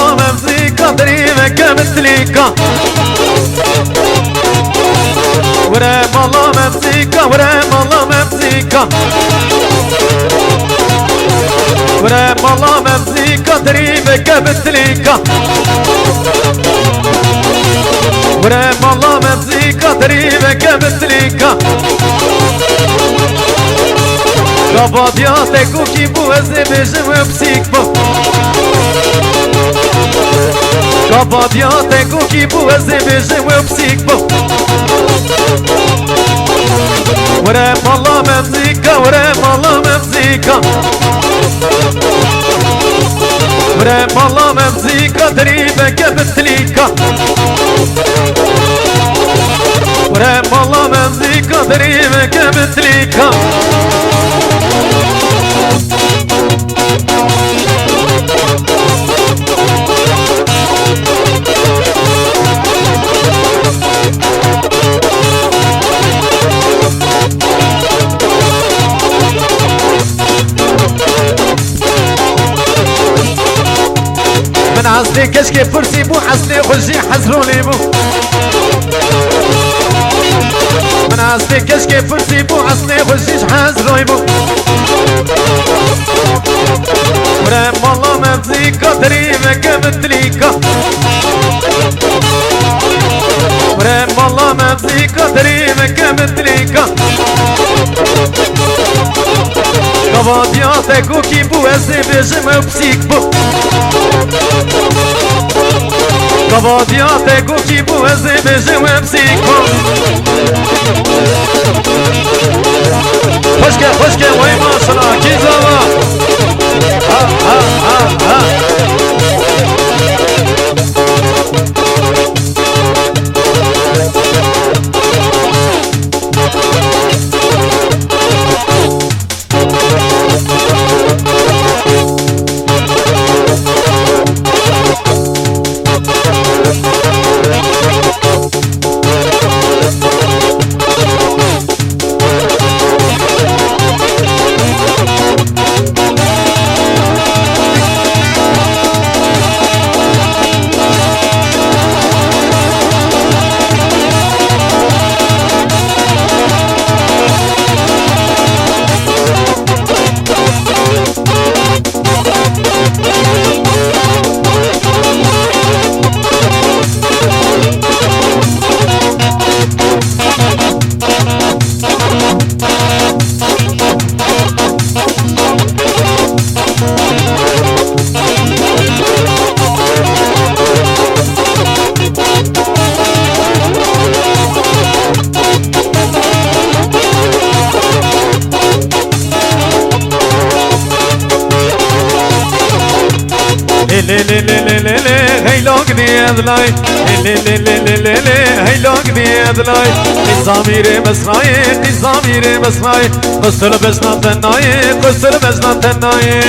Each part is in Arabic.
الله ممزيكا دريمك مثليكا ورام الله ممزيكا ورام الله ممزيكا ورام الله ممزيكا دريمك مثليكا ورام الله ممزيكا دريمك مثليكا قبضياتك وكيبو هزي بجم بسيكبو قبضياتك وكيبو هزي بجم بسيكبو ورام الله ممزيكا ورام الله ممزيكا ورام الله ممزيكا دريبك مثليكا ورام الله ممزيكا دريبك مثليكا من عزلي كشكي فرسي بو حسني خلجي حزروني بو من عزلي كشكي فرسي بو حسني خلجي حزروني بو ورام الله ممزيكا دريمك مثليكا ورام الله ممزيكا دريمك مثليكا قبضياتك وكيبو هزي بجم بسيكبو قبضياتك وكيبو هزي بجم بسيكبو خشكة خشكة وي ما شاء الله كي زوا ها ها ها ها هيلوك دي أدلاي هيلوك دي أدلاي قصامير مسراي قصامير مسراي قصر بسنا تناي قصر بسنا تناي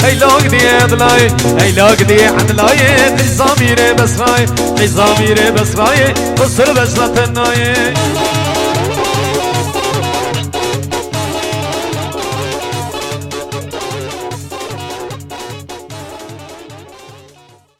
هيلوك دي أدلاي هيلوك دي أدلاي قصامير مسراي قصامير مسراي قصر بسنا تناي